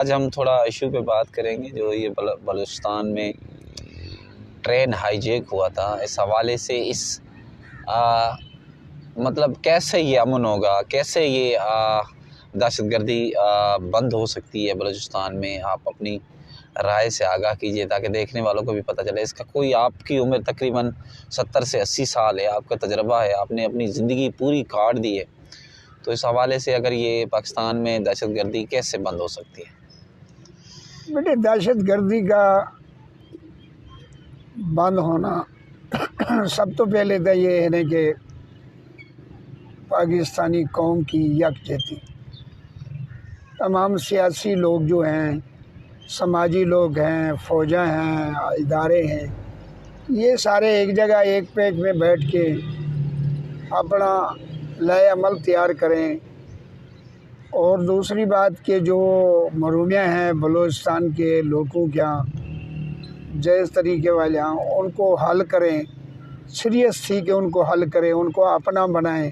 आज हम थोड़ा इशू पे बात करेंगे जो ये बलूचिस्तान में ट्रेन हाईजैक हुआ था। इस हवाले से मतलब कैसे ये अमन होगा, कैसे ये दहशतगर्दी बंद हो सकती है बलूचिस्तान में। आप अपनी राय से आगाह कीजिए ताकि देखने वालों को भी पता चले। इसका कोई, आपकी उम्र तकरीबन 70 से 80 साल है, आपका तजर्बा है, आपने अपनी ज़िंदगी पूरी काट दी है, तो इस हवाले से अगर ये पाकिस्तान में दहशतगर्दी कैसे बंद हो सकती है? बेटे, दहशतगर्दी का बंद होना सब तो पहले तो ये है ना कि पाकिस्तानी कौम की यकजहती, तमाम सियासी लोग जो हैं, समाजी लोग हैं, फ़ौजा हैं, इदारे हैं, ये सारे एक जगह एक पेज में बैठ के अपना लाए अमल तैयार करें। और दूसरी बात कि जो महरूमियाँ हैं बलूचिस्तान के लोगों क्या जायज़ तरीके वाले हैं, उनको हल करें, सीरियस थी कि उनको हल करें, उनको अपना बनाएं।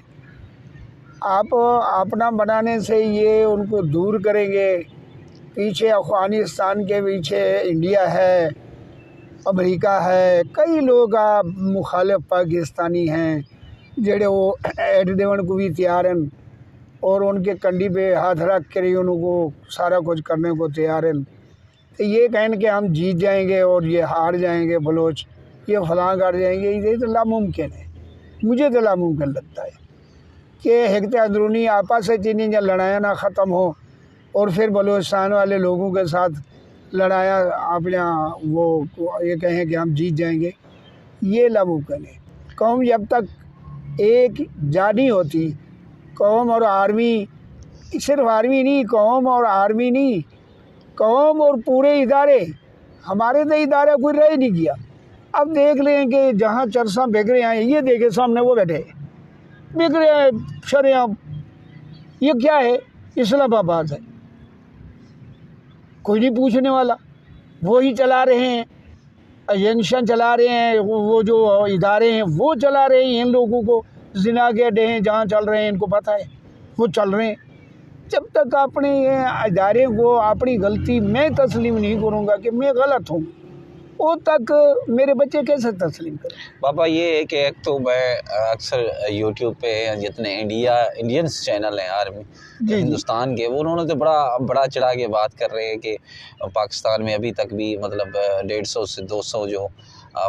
आप अपना बनाने से ये उनको दूर करेंगे। पीछे अफ़गानिस्तान के पीछे इंडिया है, अमेरिका है, कई लोग मुखालिफ पाकिस्तानी हैं जेड़े वो ऐड देवन को भी तैयार हैं और उनके कंडी पे हाथ रख कर उनको सारा कुछ करने को तैयार हैं। तो ये कहने कि हम जीत जाएंगे और ये हार जाएंगे बलोच, ये फलां कर जाएंगे, ये तो नामुमकिन है। मुझे तो नामुमकिन लगता है कि एक अंदरूनी आपस से चीनी या लड़ाया ना ख़त्म हो और फिर बलूचिस्तान वाले लोगों के साथ लड़ाया अपने वो ये कहें कि हम जीत जाएंगे, ये नामुमकिन है। कौम जब तक एक जानी होती, कौम और आर्मी, सिर्फ आर्मी नहीं, कौम और आर्मी नहीं, कौम और पूरे इदारे, हमारे तो इदारा कोई रह नहीं किया। अब देख लें कि जहाँ चरसा बिक रहे हैं, ये देखे सामने वो बैठे बिक रहे हैं शरेआम। ये क्या है? इस्लामाबाद है, कोई नहीं पूछने वाला, वो ही चला रहे हैं, एजेंशन चला रहे हैं, वो जो इदारे हैं वो चला रहे हैं। इन लोगों को जिना के अड्डे हैं जहाँ चल रहे हैं, इनको पता है, वो चल रहे हैं। जब तक अपने इदारे को अपनी गलती मैं तस्लीम नहीं करूँगा कि मैं गलत हूँ, वो तक मेरे बच्चे कैसे तस्लीम करें? बाबा ये है कि एक तो मैं अक्सर यूट्यूब पे जितने इंडियंस चैनल हैं आर्मी हिंदुस्तान के, वो उन्होंने तो बड़ा चढ़ा के बात कर रहे हैं कि पाकिस्तान में अभी तक भी मतलब 150 से 200 जो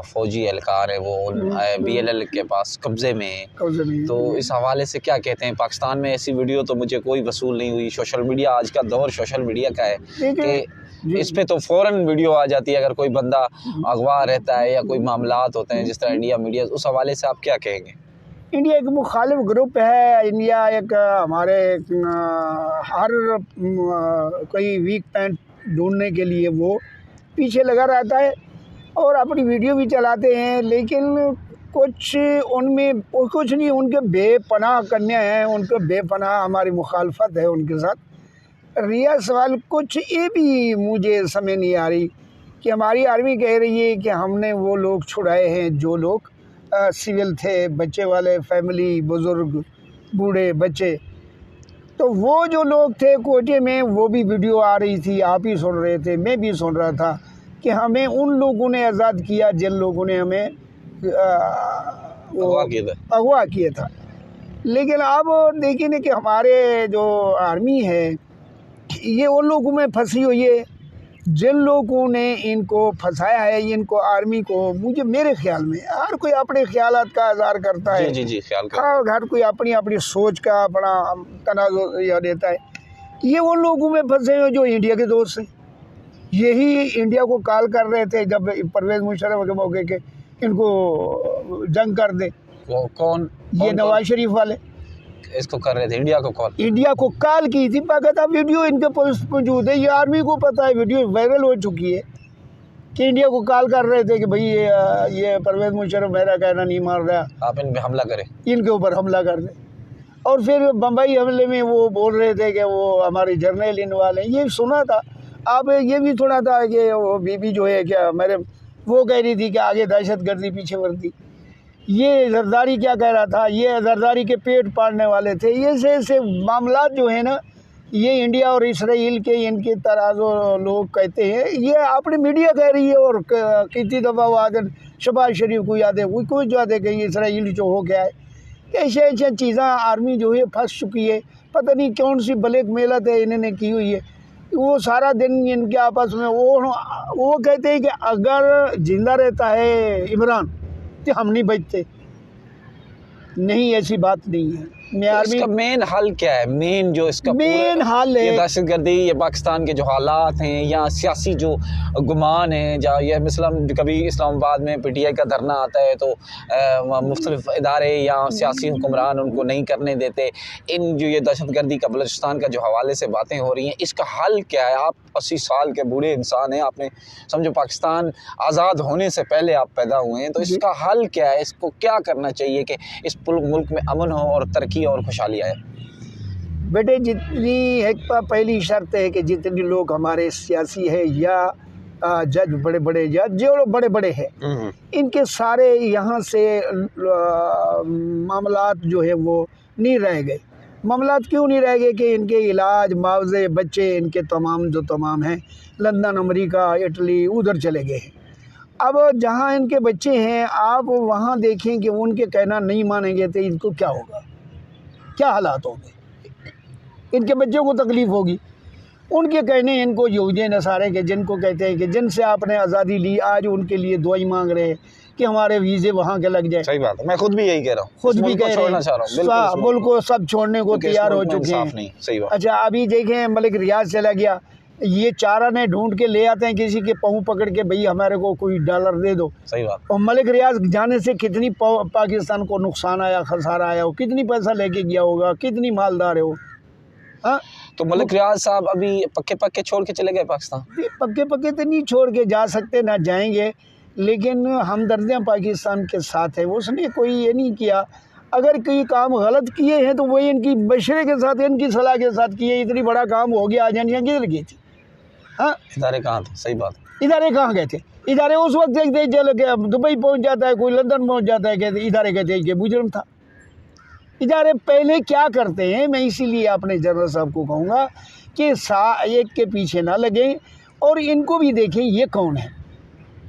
फ़ौजी एहलकार है वो BLL के पास कब्ज़े में है। तो इस हवाले से क्या कहते हैं? पाकिस्तान में ऐसी वीडियो तो मुझे कोई वसूल नहीं हुई। सोशल मीडिया, आज का दौर सोशल मीडिया का है कि इस पे तो फ़ौरन वीडियो आ जाती है अगर कोई बंदा अगवा रहता है या कोई मामलात होते हैं जिस तरह इंडिया मीडिया, उस हवाले से आप क्या कहेंगे? इंडिया एक मुखालिफ ग्रुप है। इंडिया एक हमारे हर कोई वीक पॉइंट ढूंढने के लिए वो पीछे लगा रहता है और अपनी वीडियो भी चलाते हैं, लेकिन कुछ उनमें कुछ नहीं, उनके बेपनाह कन्या हैं, उनके बेपनाह हमारी मुखालफत है उनके साथ। रिया सवाल कुछ ये भी मुझे समझ नहीं आ रही कि हमारी आर्मी कह रही है कि हमने वो लोग छुड़ाए हैं जो लोग सिविल थे, बच्चे वाले, फैमिली, बुज़ुर्ग, बूढ़े, बच्चे। तो वो जो लोग थे कोटे में, वो भी वीडियो आ रही थी, आप ही सुन रहे थे, मैं भी सुन रहा था कि हमें उन लोगों ने आज़ाद किया जिन लोगों ने हमें अगवा किया था। लेकिन अब देखिए ना कि हमारे जो आर्मी है ये उन लोगों में फंसी हुई है जिन लोगों ने इनको फंसाया है, इनको आर्मी को। मुझे मेरे ख्याल में हर कोई अपने ख्यालात का इज़हार करता है, जी ख्याल हर कोई अपनी अपनी सोच का अपना तनाज़ुर देता है। ये उन लोगों में फंसे हुए जो इंडिया के दोस्त हैं। यही इंडिया को कॉल कर रहे थे जब परवेज़ मुशर्रफ के मौके के इनको जंग कर दे। कौन? ये नवाज शरीफ वाले इसको कर रहे थे, इंडिया को कॉल की थी। बाकायदा वीडियो इनके पास मौजूद है, ये आर्मी को पता है, वीडियो वायरल हो चुकी है कि इंडिया को कॉल कर रहे थे कि भाई ये परवेज़ मुशर्रफ मेरा कहना नहीं मान रहा, आप इन पे हमला करें, इनके ऊपर हमला कर दे। और फिर बम्बई हमले में वो बोल रहे थे कि वो हमारे जर्नल इन वाले, ये सुना था। अब ये भी थोड़ा था कि वो बीबी जो है क्या मेरे वो कह रही थी कि आगे दहशतगर्दी पीछे वर्दी। ये जरदारी क्या कह रहा था, ये जरदारी के पेट पाड़ने वाले थे। ये से मामला जो है ना, ये इंडिया और इसराइल के इनके तराजो लोग कहते हैं, ये अपनी मीडिया कह रही है। और कितनी दफ़ा वो आदर शबाज शरीफ को याद है, वो कुछ याद है कि इसराइल जो हो गया है। ऐसे ऐसे चीज़ें आर्मी जो है फंस चुकी है, पता नहीं कौन सी ब्लैक मेहनत है इन्होंने की हुई है। वो सारा दिन इनके आपस में वो कहते हैं कि अगर जिंदा रहता है इमरान तो हम नहीं बचते। नहीं, ऐसी बात नहीं है। इसका मेन हल क्या है? मेन जो इसका मेन हल है, ये दहशतगर्दी, ये पाकिस्तान के जो हालात हैं या सियासी जो गुमान है, या ये मिसलम कभी इस्लामाबाद में पीटीआई का धरना आता है तो मुख्तलिफ इदारे या सियासी हुक्मरान उनको नहीं करने देते। इन जो ये दहशतगर्दी का बलूचिस्तान का जो हवाले से बातें हो रही हैं, इसका हल क्या है? आप 80 साल के बूढ़े इंसान हैं, आपने समझो पाकिस्तान आज़ाद होने से पहले आप पैदा हुए हैं, तो इसका हल क्या है? इसको क्या करना चाहिए कि इस मुल्क में अमन हो और तरक्की और खुशहाली आए? बेटे, जितनी एक पहली शर्त है कि जितने लोग हमारे सियासी है या जज बड़े बड़े या जो लोग बड़े बड़े हैं, इनके सारे यहाँ से मामलात जो है वो नहीं रह गए। मामलात क्यों नहीं रह गए कि इनके इलाज मुआवजे बच्चे इनके तमाम जो तमाम हैं लंदन, अमेरिका, इटली उधर चले गए हैं। अब जहाँ इनके बच्चे हैं, आप वहाँ देखें कि उनके कहना नहीं मानेंगे तो इनको क्या होगा, क्या हालात होंगे। इनके बच्चों को तकलीफ़ होगी। उनके कहने इनको यहूदी नसारे के जिनको कहते हैं कि जिनसे आपने आज़ादी ली, आज उनके लिए दुआई मांग रहे हैं कि हमारे वीज़े वहाँ के लग जाए। सही बात है, मैं खुद भी यही कह रहा हूँ, खुद भी कह रहे हैं, मुल्क को सब छोड़ने को तैयार हो चुके हैं। सही बात। अच्छा, अभी देखें मलिक रियाज चला गया, ये चारा ने ढूंढ के ले आते हैं किसी के पाँव पकड़ के, भई हमारे को कोई डॉलर दे दो। सही बात। और मलिक रियाज जाने से कितनी पाकिस्तान को नुकसान आया, खसारा आया हो, कितनी पैसा लेके गया होगा, कितनी मालदार है वो। हाँ, तो मलिक रियाज साहब अभी पक्के छोड़ के चले गए पाकिस्तान? पक्के तो नहीं छोड़ के जा सकते, ना जाएंगे, लेकिन हमदर्दियाँ पाकिस्तान के साथ है। उसने कोई ये नहीं किया, अगर कोई काम गलत किए हैं तो वही इनकी मशरे के साथ, इनकी सलाह के साथ किए। इतनी बड़ा काम हो गया, आजानियाँ किधर गई थी? हाँ, इदारे कहाँ थे? सही बात। इदारे कहाँ गए थे? इदारे उस वक्त देखते चल के दुबई पहुँच जाता है, कोई लंदन पहुँच जाता है, कहते इदारे कहते हैं कि मुजरिम था। इदारे पहले क्या करते हैं, मैं इसीलिए अपने जनरल साहब को कहूँगा कि एक के पीछे ना लगें और इनको भी देखें ये कौन है।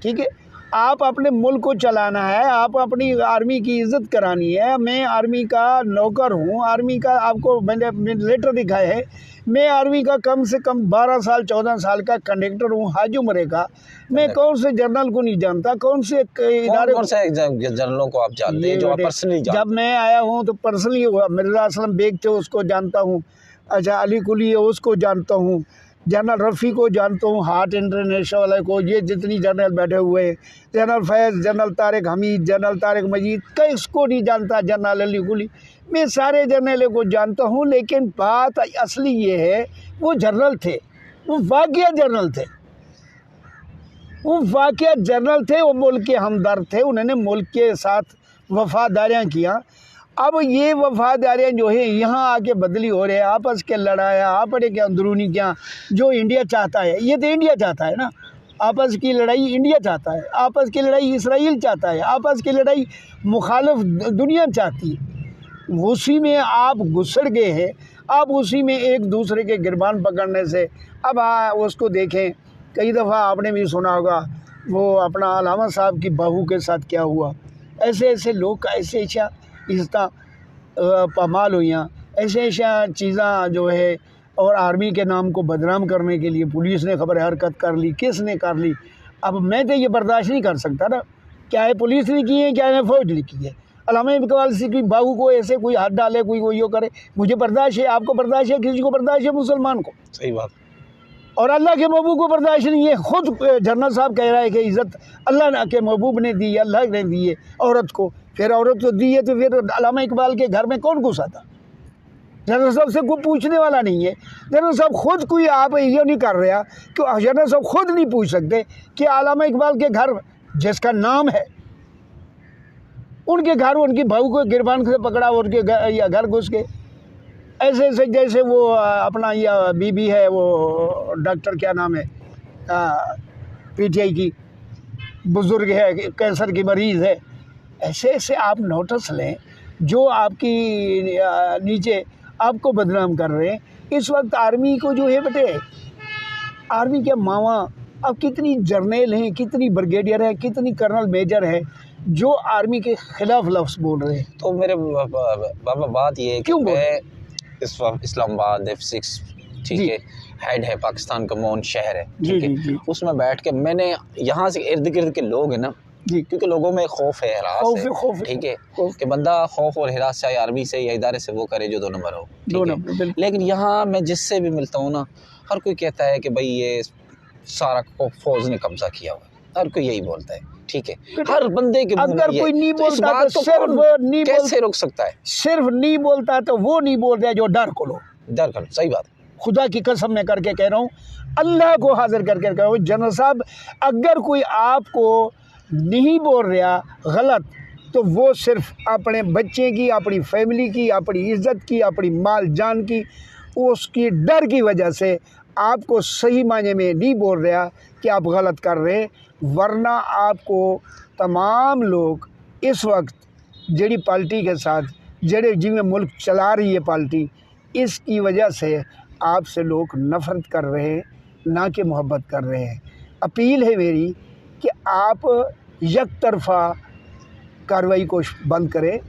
ठीक है, आप अपने मुल्क को चलाना है, आप अपनी आर्मी की इज़्ज़त करानी है। मैं आर्मी का नौकर हूँ, आर्मी का आपको मैंने लेटर दिखा है, मैं आर्मी का कम से कम 12 साल 14 साल का कंडक्टर हूँ, हाजी उम्र का। मैं कौन से जनरल को नहीं जानता, कौन से इदारे, कौन से जनरलों को आप जानते हैं जो आप पर्सनली जानते हैं? जब मैं आया हूँ तो पर्सनली मिर्ज़ा असलम बेग थे, उसको जानता हूँ। अच्छा, अली कुली है, उसको जानता हूँ। जनरल रफ़ी को जानता हूँ, हार्ट इंटरनेशनल वाले को, ये जितनी जनरल बैठे हुए हैं, जनरल फैज़, जनरल तारिक हमीद, जनरल तारिक मजीद, किसको नहीं जानता, जनरल अली कुली, मैं सारे जनरलों को जानता हूँ। लेकिन बात असली ये है, वो जनरल थे, वो वाक़या जनरल थे, वो वाक़या जनरल थे, वो मुल्क के हमदर्द थे, उन्होंने मुल्क के साथ वफादारियाँ किया। अब ये वफादारियाँ जो है यहाँ आके बदली हो रहे हैं, आपस के लड़ाया, आपस के अंदरूनी क्या जो इंडिया चाहता है, ये तो इंडिया चाहता है ना। आपस की लड़ाई इंडिया चाहता है, आपस की लड़ाई इसराइल चाहता है, आपस की लड़ाई मुखालिफ दुनिया चाहती है। उसी में आप घुसड़ गए हैं, आप उसी में एक दूसरे के गिरबान पकड़ने से। अब उसको देखें, कई दफ़ा आपने भी सुना होगा वो अपना अलामा साहब की बहू के साथ क्या हुआ। ऐसे ऐसे लोग ऐसे ऐसा इज्जत पामाल हुई, ऐसे ऐसा चीज़ें जो है। और आर्मी के नाम को बदनाम करने के लिए पुलिस ने खबर हरकत कर ली, किसने कर ली। अब मैं तो ये बर्दाश्त नहीं कर सकता ना, क्या है पुलिस ने की है, क्या है फौज ने की है। अल्लामा इकबाल से की बहू को ऐसे कोई हाथ डाले, कोई वो करे, मुझे बर्दाश्त है, आपको बर्दाश्त है, किसी को बर्दाश्त है, मुसलमान को। सही बात। और अल्लाह के महबूब को बर्दाश्त नहीं है। खुद जनरल साहब कह रहा है कि इज़्ज़त अल्लाह के महबूब ने दी है, अल्लाह ने दी है औरत को। फिर औरत को दी है तो फिर अल्लामा इकबाल के घर में कौन घुसा था? जनरल साहब से कोई पूछने वाला नहीं है। जनरल साहब खुद कोई, आप ये नहीं कर रहा कि जनरल साहब खुद नहीं पूछ सकते कि अल्लामा इकबाल के घर जिसका नाम है, उनके घर उनकी बहू को गिरबान से पकड़ा, उनके घर घुस गए। ऐसे ऐसे जैसे वो अपना यह बीबी है, वो डॉक्टर क्या नाम है, पीटीआई की बुज़ुर्ग है, कैंसर की मरीज़ है। ऐसे ऐसे आप नोटिस लें जो आपकी नीचे आपको बदनाम कर रहे हैं। इस वक्त आर्मी को जो है बेटे, आर्मी के मावा अब कितनी जर्नल हैं, कितनी ब्रिगेडियर है, कितनी कर्नल मेजर है जो आर्मी के खिलाफ लफ्ज़ बोल रहे हैं। तो मेरे बाबा बात ये है कि मैं इस वक्त इस्लामाबाद F6 ठीक है, हेड है पाकिस्तान का मौन शहर है ठीक है, उसमें बैठ के मैंने यहाँ से इर्द गिर्द के लोग हैं ना जी, क्योंकि लोगों में खौफ है, हरास है ठीक है, कि बंदा खौफ और हरास चाहे आर्मी से या इदारे से वो करे जो 2 नंबर हो ठीक है। लेकिन यहाँ मैं जिससे भी मिलता हूँ ना, हर कोई कहता है कि भाई ये सारा फौज ने कब्जा किया हुआ, हर कोई यही बोलता है ठीक है। हर बंदे के अगर कोई नहीं बोलता तो सिर्फ नहीं कैसे रोक सकता है? सिर्फ नहीं बोलता तो वो नहीं बोल रहा जो डर को लो, डर कर, सही बात, खुदा की कसम मैं करके कह रहा हूँ, अल्लाह को हाजिर करके कह रहा हूँ जनरल साहब, अगर कोई आपको नहीं बोल रहा गलत तो वो सिर्फ अपने बच्चे की, अपनी फैमिली की, अपनी इज्जत की, अपनी माल जान की, उसकी डर की वजह से आपको सही मायने में नहीं बोल रहा कि आप गलत कर रहे हैं। वरना आपको तमाम लोग इस वक्त जड़ी पार्टी के साथ जड़े जिनमें मुल्क चला रही है पार्टी, इसकी वजह से आपसे लोग नफ़रत कर रहे हैं, ना कि मोहब्बत कर रहे हैं। अपील है मेरी कि आप एक तरफ़ा कार्रवाई को बंद करें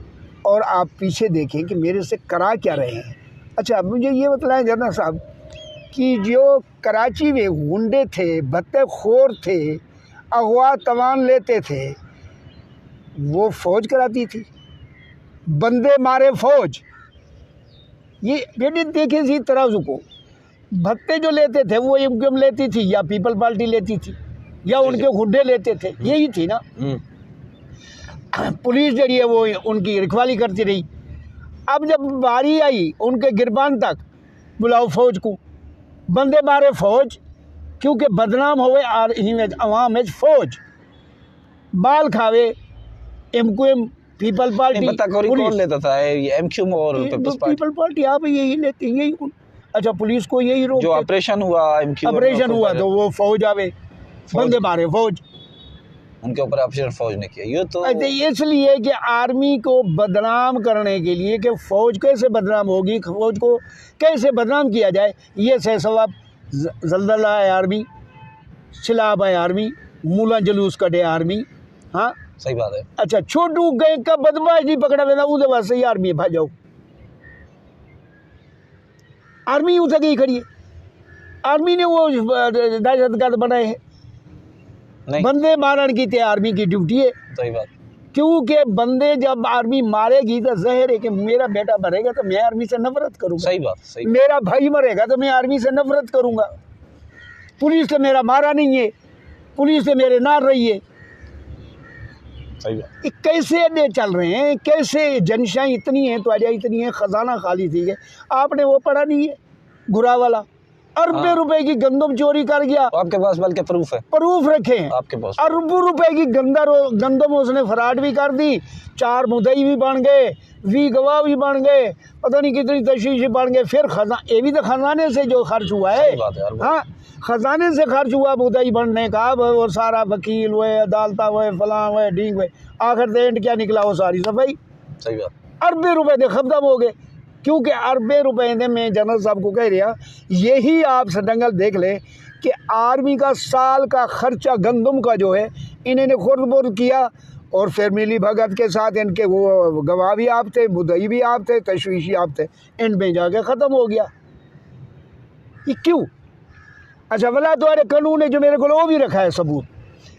और आप पीछे देखें कि मेरे से करा क्या रहे हैं। अच्छा, मुझे ये बताएं जनरल साहब कि जो कराची में गुंडे थे, भत्ते खोर थे, अगवा तवान लेते थे, वो फ़ौज कराती थी, बंदे मारे फ़ौज। ये बेटे देखे इसी तराजू को, भत्ते जो लेते थे वो एमक्यूएम लेती थी या पीपल पार्टी लेती थी या उनके गुंडे लेते थे, यही थी ना। पुलिस जड़ी है वो उनकी रखवाली करती रही। अब जब बारी आई उनके गिरबान तक, बुलाओ फ़ौज को, बंदे मारे फ़ौज, क्योंकि बदनाम होवे अवाम में फ़ौज, बाल खावे एमक्यूएम पीपल पार्टी। कौन लेता था एमक्यूएम और पीपल पार्टी? आप यही लेते हैं, यही। अच्छा, पुलिस को यही रोक, जो ऑपरेशन हुआ ऑपरेशन हुआ तो वो फ़ौज आवे, बंदे मारे फ़ौज, उनके ऊपर ऑपरेशन फ़ौज ने किया। ये तो इसलिए कि आर्मी को बदनाम करने के लिए कि फ़ौज कैसे बदनाम होगी, फ़ौज को कैसे बदनाम किया जाए, ये से सवाब जल्दला है आर्मी, सिलाब है आर्मी, मूला जलूस कटे आर्मी। हाँ, सही बात है। अच्छा, छोटू गए का बदमाश नहीं पकड़ा देना, उधर वास्ते ही आर्मी भाजाओ, आर्मी उसे गई खड़ी है। आर्मी ने वो दहशतगर्द बनाए हैं, बंदे मारन की आर्मी की ड्यूटी है। सही बात, क्योंकि बंदे जब आर्मी मारेगी तो जहर है कि मेरा बेटा मरेगा तो मैं आर्मी से नफरत करूंगा। सही बात, सही। मेरा भाई मरेगा तो मैं आर्मी से नफरत करूंगा। पुलिस तो मेरा मारा नहीं है, पुलिस तो मेरे नार रही है। सही बात। कैसे अड्डे चल रहे हैं, कैसे जनशाह इतनी है, तो इतनी है, खजाना खाली थी है। आपने वो पढ़ा नहीं है, गुरा वाला अरबों रुपए की गंदम चोरी कर गया। आपके पास बल्कि प्रूफ है, प्रूफ रखे हैं आपके पास। अरबों रुपए की गंदम उसने फराड भी कर दी, 4 मुद्दई भी बन गए, 20 गवाह भी बन गए, पता नहीं कितनी तशरीह बन गए। फिर ये भी तो खजाने से जो खर्च हुआ है। हाँ, खजाने से खर्च हुआ मुद्दई बनने का। वो सारा वकील हुए, अदालत हुए, फलां हुए, ढींग हुए, आखिर एंड क्या निकला? वो सारी सफाई। सही बात। अरबे रुपए तो खत्म हो गए, क्योंकि अरबे रुपए ने, मैं जनरल साहब को कह रहा, यही आप सडंगल देख ले कि आर्मी का साल का खर्चा गंदम का जो है इन्होंने खुर्द बुर्द किया, और फिर मिली भगत के साथ इनके वो गवाह भी आप थे, मुद्दई भी आप थे, तशवीशी आप थे, इन में जाके ख़त्म हो गया। ये क्यों? अच्छा, भला तुम्हारे कानून है जो मेरे को वो भी रखा है सबूत,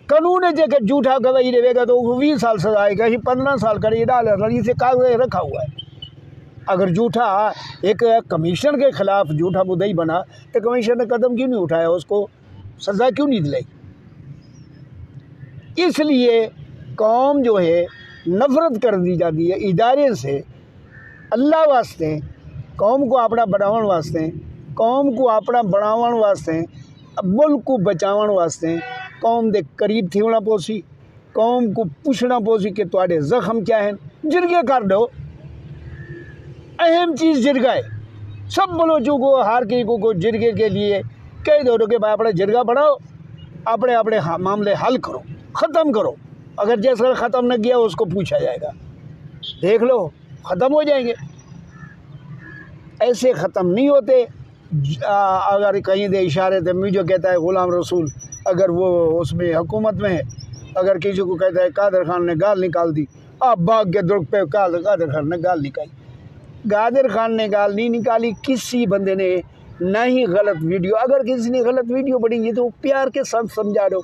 कानून है जो झूठा गवाही देगा तो 20 साल सजा आएगा, 15 साल का ये डाल रही से कागज रखा हुआ है। अगर झूठा एक कमीशन के खिलाफ झूठा मुद्दई बना तो कमीशन ने कदम क्यों नहीं उठाया, उसको सज़ा क्यों नहीं दिलाई? इसलिए कौम जो है नफ़रत कर दी जाती है इदारे से। अल्लाह वास्ते, कौम को अपना बढ़ावन वास्ते, कौम को अपना बढ़ावन वास्ते, मुल्क को बचावन वास्ते कौम दे करीब थी होना पोसी, कौम को पूछना पोसी कि तुहाडे जख्म क्या है, जिरगे कर दो। अहम चीज़ जिरगा है। सब बलोचों को, हर किसी को जिरगे के लिए कह दो कि भाई अपना जिरगा बढ़ाओ, अपने अपने मामले हल करो, ख़त्म करो। अगर जैसा ख़त्म न किया उसको पूछा जाएगा, देख लो ख़त्म हो जाएंगे। ऐसे ख़त्म नहीं होते। अगर कहीं दे इशारे थे, मुझे कहता है गुलाम रसूल, अगर वो उसमें हुकूमत में है, अगर किसी को कहता है कादर खान ने गाल निकाल दी, आप भाग के दुर्ग पे कादर खान ने गाल निकाली। कादर खान ने गाल नहीं निकाली, किसी बंदे ने ना ही गलत वीडियो, अगर किसी ने गलत वीडियो बढ़ेंगी तो प्यार के साथ समझा दो,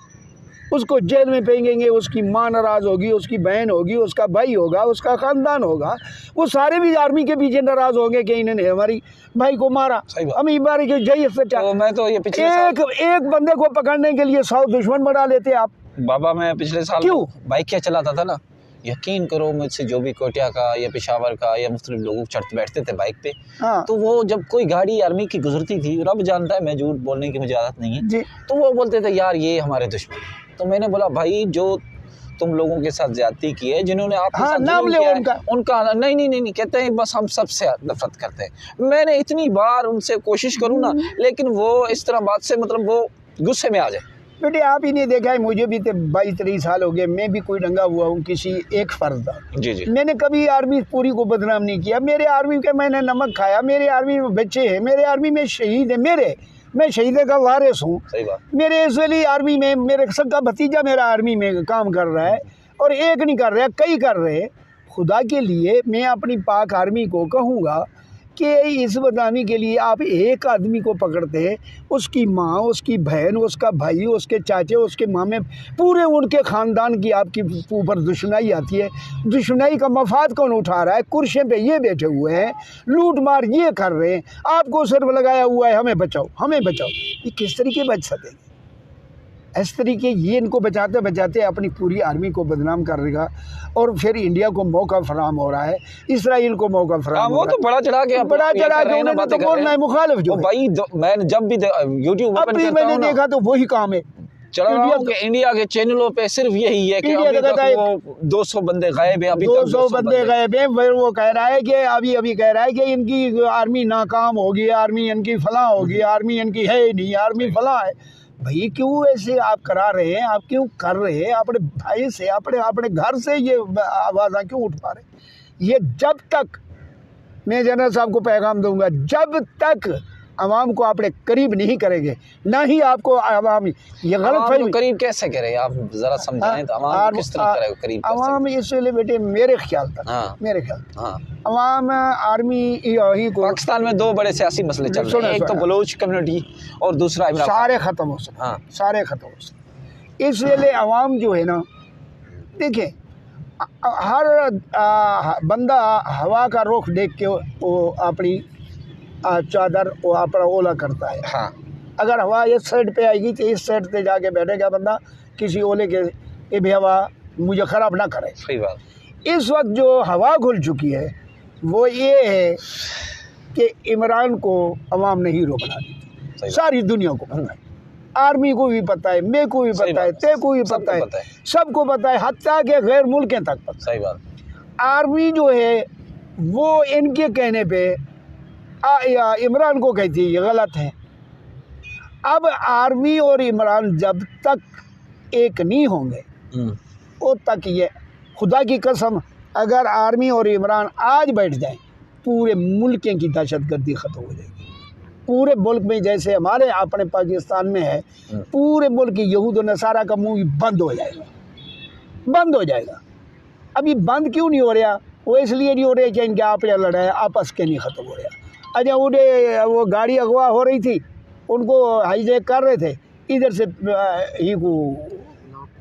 उसको जेल में फेंकेंगे, उसकी माँ नाराज़ होगी, उसकी बहन होगी, उसका भाई होगा, उसका ख़ानदान होगा, वो सारे भी आर्मी के पीछे नाराज़ होंगे कि इन्होंने हमारी भाई को मारा, हम इबारी के जय सच्चा। तो मैं तो ये पिछले एक बंदे को पकड़ने के लिए 100 दुश्मन बना लेते आप। बाबा मैं पिछले साल क्यों बाइक क्या चलाता था ना, यकीन करो मुझसे जो भी कोटिया का या पेशावर का या मुख्तलिफ लोग चढ़ते बैठते थे बाइक पे, हाँ। तो वो जब कोई गाड़ी आर्मी की गुजरती थी, रब जानता है मैं झूठ बोलने की मुझे आदत नहीं है, तो वो बोलते थे यार ये हमारे दुश्मन। तो मैंने बोला भाई जो तुम लोगों के साथ ज्यादती की है, जिन्होंने आपके साथ नाम ले उनका नहीं कहते हैं, बस हम सबसे नफरत करते हैं। मैंने इतनी बार उनसे कोशिश करूँ ना, लेकिन वो इस तरह बात से मतलब वो गुस्से में आ जाए। बेटे आप ही नहीं देखा है, मुझे भी 22-23 साल हो गए, मैं भी कोई डंगा हुआ हूँ किसी एक फर्द। जी जी। मैंने कभी आर्मी पूरी को बदनाम नहीं किया। मेरे आर्मी के मैंने नमक खाया, मेरे आर्मी में बच्चे हैं, मेरे आर्मी में शहीद है, मैं शहीद का वारिस हूँ। मेरे इसलिए आर्मी में मेरे सबका भतीजा मेरा आर्मी में काम कर रहा है, और एक नहीं कर रहा, कई कर रहे। खुदा के लिए मैं अपनी पाक आर्मी को कहूँगा कि इस बदनामी के लिए आप एक आदमी को पकड़ते हैं, उसकी माँ, उसकी बहन, उसका भाई, उसके चाचे, उसके मामे, पूरे उनके ख़ानदान की आपकी ऊपर दुश्मनाई आती है। दुश्मनाई का मफाद कौन उठा रहा है? कुर्सी पे ये बैठे हुए हैं, लूट मार ये कर रहे हैं, आपको सिर्फ लगाया हुआ है हमें बचाओ हमें बचाओ। ये किस तरीके बच सकेंगे? इस तरीके ये इनको बचाते बचाते अपनी पूरी आर्मी को बदनाम कर देगा, और फिर इंडिया को मौका फराहम हो रहा है, इसराइल को मौका फराहम हो रहा है। वो तो बड़ा चढ़ा के उन्होंने तो बोलना है मुखालिफ जो भाई। मैं जब भी यूट्यूब ओपन करता हूं मैंने देखा तो वही काम है। इंडिया के चैनलों पे सिर्फ यही है कि अभी तक वो 200 बंदे गायब हैं, अभी 200 बंदे गायब हैं। वो कह रहा है कि अभी कह रहा है कि इनकी आर्मी नाकाम होगी, आर्मी इनकी फलां होगी, आर्मी इनकी है नहीं, आर्मी फलां है। भाई क्यों ऐसे आप करा रहे हैं? आप क्यों कर रहे हैं? अपने भाई से, अपने घर से ये आवाज़ क्यों उठ पा रहे? ये जब तक, मैं जनरल साहब को पैगाम दूंगा, जब तक आवाम को अपने करीब नहीं करेंगे, ना ही आपको आवाम ये गलत फहमी। करीब कैसे करे आप जरा समझाएं तो, आवाम किस तरह करेगा करीब? आवाम इसलिए बेटे मेरे ख्याल तक, मेरे ख्याल आवाम आर्मी ही को, पाकिस्तान में 2 बड़े सियासी मसले चल रहे हैं, एक तो बलोच कम्युनिटी और दूसरा इमरान। सारे ख़त्म हो सकते, सारे ख़त्म हो सकते। इसलिए आवाम जो है ना, देखिए हर बंदा हवा का रुख देख के वो अपनी चादर वो अपना ओला करता है। हाँ। अगर हवा इस साइड पे आएगी तो इस साइड पे जाके बैठेगा बंदा किसी ओले के, ये भी हवा मुझे ख़राब ना करे। सही बात। इस वक्त जो हवा खुल चुकी है वो ये है कि इमरान को अवाम ने हीरो बना दिया, सारी दुनिया को पता है, आर्मी को भी पता है, मेरे को भी पता है, ते को भी पता है, सबको पता है, हत्ता के गैर मुल्कें तक पता है। सही बात। आर्मी जो है वो इनके कहने पे इमरान को कहती है ये गलत है। अब आर्मी और इमरान जब तक एक नहीं होंगे वो तक ये, खुदा की कसम, अगर आर्मी और इमरान आज बैठ जाएं पूरे मुल्क की दहशतगर्दी ख़त्म हो जाएगी। पूरे मुल्क में जैसे हमारे अपने पाकिस्तान में है, पूरे मुल्क की यहूद और नसारा का मुंह बंद हो जाएगा, बंद हो जाएगा। अभी बंद क्यों नहीं हो रहा? वो इसलिए नहीं हो रहा कि इनके आप लड़ाई आपस के नहीं ख़त्म हो रहा। अच्छा उन्हें वो गाड़ी अगवा हो रही थी, उनको हाईजैक कर रहे थे, इधर से ही को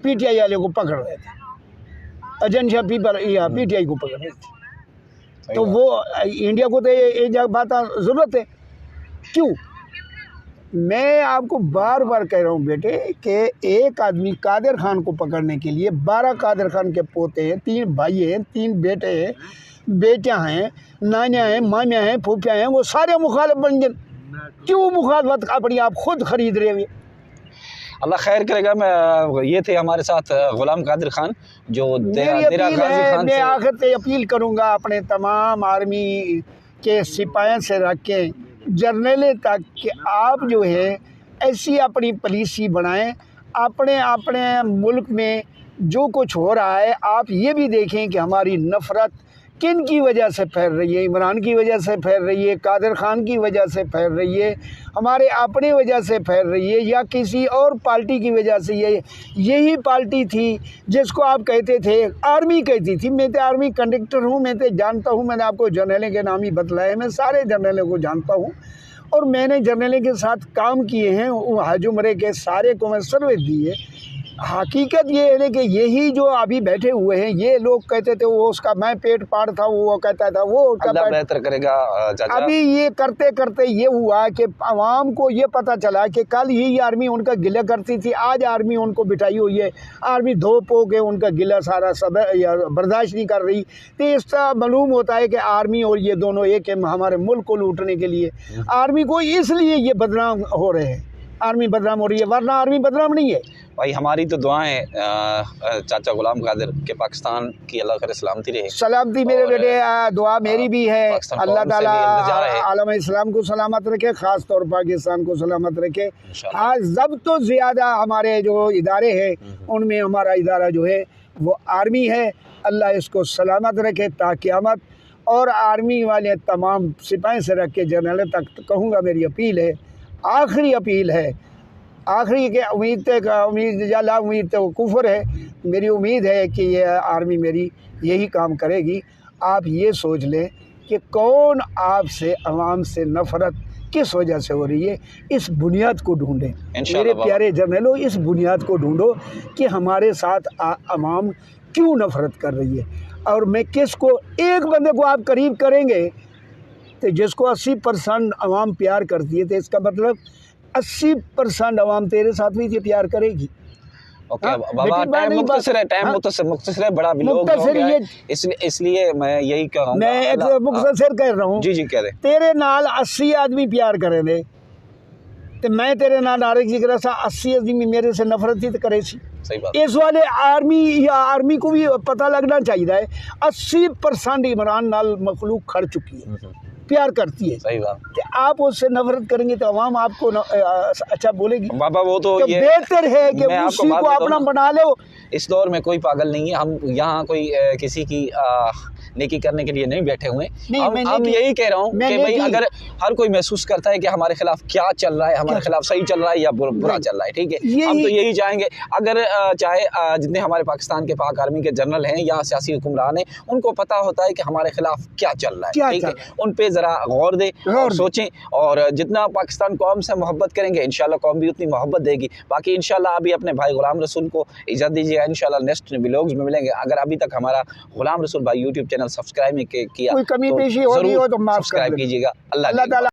PTI वाले को पकड़ रहे थे, एजेंसिया PTI को पकड़ रहे थे। तो वो इंडिया को तो ये बात ज़रूरत है क्यों? मैं आपको बार बार कह रहा हूँ बेटे कि एक आदमी कादिर खान को पकड़ने के लिए 12 कादिर खान के पोते हैं, 3 भाई हैं, 3 बेटे हैं, बेटियां हैं, नानियाँ हैं, मामियाँ हैं, फूफियाँ हैं, वो सारे मुखालिफ बन गए। क्यों मुखालफत अपनी आप खुद खरीद रहे हुए? अल्लाह खैर करेगा। मैं ये थे हमारे साथ गुलाम कादिर खान जो मैं आखिर से अपील करूँगा अपने तमाम आर्मी के सिपाहियों से रख के जर्नल तक कि आप जो है ऐसी अपनी पॉलिसी बनाएं। अपने मुल्क में जो कुछ हो रहा है आप ये भी देखें कि हमारी नफ़रत किन की वजह से फैल रही है? इमरान की वजह से फैल रही है, कादिर ख़ान की वजह से फैल रही है, हमारे अपने वजह से फैल रही है, या किसी और पार्टी की वजह से? यही पार्टी थी जिसको आप कहते थे, आर्मी कहती थी। मैं तो आर्मी कंडक्टर हूँ, मैं तो जानता हूँ, मैंने आपको जर्नलों के नाम ही बतलाए, मैं सारे जर्नलों को जानता हूँ और मैंने जर्नलों के साथ काम किए हैं। वो हज उम्रे के सारे को मैं सर्विस दी है। हकीकत ये है कि यही जो अभी बैठे हुए हैं, ये लोग कहते थे वो उसका मैं पेट पाड़ था, वो कहता था वो अल्लाह बेहतर करेगा चाचा। अभी ये करते करते ये हुआ कि आवाम को ये पता चला कि कल ही आर्मी उनका गिला करती थी, आज आर्मी उनको बिठाई हुई है, आर्मी धो पो के उनका गिला सारा सब बर्दाश्त नहीं कर रही। तो इसका मालूम होता है कि आर्मी और ये दोनों एक है हमारे मुल्क को लूटने के लिए। आर्मी को इसलिए ये बदनाम हो रहे हैं, आर्मी बदनाम हो रही है, वरना आर्मी बदनाम नहीं है। भाई हमारी तो दुआएं चाचा गुलाम कादिर के पाकिस्तान की अल्लाह करे सलामती रहे। सलामती मेरे बेटे, दुआ मेरी भी है। अल्लाह ताला आलम इस्लाम को सलामत रखे, ख़ास तौर पर पाकिस्तान को सलामत रखे। आज जब तो ज़्यादा हमारे जो इदारे हैं उनमें हमारा इदारा जो है वो आर्मी है। अल्लाह इसको सलामत रखे ता क़यामत। और आर्मी वाले तमाम सिपाही से रख के जनरल तक कहूँगा, मेरी अपील है, आखिरी अपील है, आखिरी के उम्मीद तो कुफर है। मेरी उम्मीद है कि ये आर्मी मेरी यही काम करेगी। आप ये सोच लें कि कौन आपसे, अवाम से नफ़रत किस वजह से हो रही है, इस बुनियाद को ढूंढें मेरे प्यारे जर्नलों, इस बुनियाद को ढूंढो कि हमारे साथ अवाम क्यों नफ़रत कर रही है। और मैं किसको, एक बंदे को आप करीब करेंगे तो जिसको 80% अवाम प्यार करती है, तो इसका मतलब 80% अवाम तेरे साथ भी ये प्यार करेगी। ओके बाबा, टाइम मुख्तसर है, टाइम मुख्तसर है, बड़ा विलोग हो गया है, इसलिए मैं यही कह रहा हूँ, मैं एक मुख्तसर कह रहा हूँ। जी जी कह दे। तेरे नाल 80 आदमी प्यार करे थे, तो मैं तेरे नाल आरे जिक्र सा 80 आदमी मेरे से नफरत ही तो करे सी। सही बात। इस वाले आर्मी को भी पता लगना चाहिए 80% इमरान नाल मखलूक खड़ चुकी है, प्यार करती है। सही बात। कि आप उससे नफरत करेंगे तो अवाम आपको अच्छा बोलेगी। बाबा वो तो ये बेहतर है कि उसी को अपना बना लो। इस दौर में कोई पागल नहीं है, हम यहाँ कोई किसी की नेकी करने के लिए नहीं बैठे हुए। हम यही कह रहा हूँ कि भाई अगर हर कोई महसूस करता है कि हमारे खिलाफ क्या चल रहा है, हमारे खिलाफ सही चल रहा है या बुरा चल रहा है, ठीक है, हम तो यही चाहेंगे। अगर चाहे जितने हमारे पाकिस्तान के पाक आर्मी के जनरल हैं या सियासी हुक्मरान हैं, उनको पता होता है कि हमारे खिलाफ क्या चल रहा है, ठीक है, उन पे ज़रा गौर दें और सोचें। और जितना पाकिस्तान कौम से मोहब्बत करेंगे इंशाल्लाह कौम भी उतनी मोहब्बत देगी। बाकी इंशाल्लाह अभी अपने भाई गुलाम रसूल को इजाज़त दीजिएगा, इंशाल्लाह नेक्स्ट व्लॉग्स में मिलेंगे। अगर अभी तक हमारा गुलाम रसूल भाई यूट्यूब चैनल सब्सक्राइब नहीं किया, कोई कमी पेशी होगी हो तो माफ सब्सक्राइब कीजिएगा। अल्लाह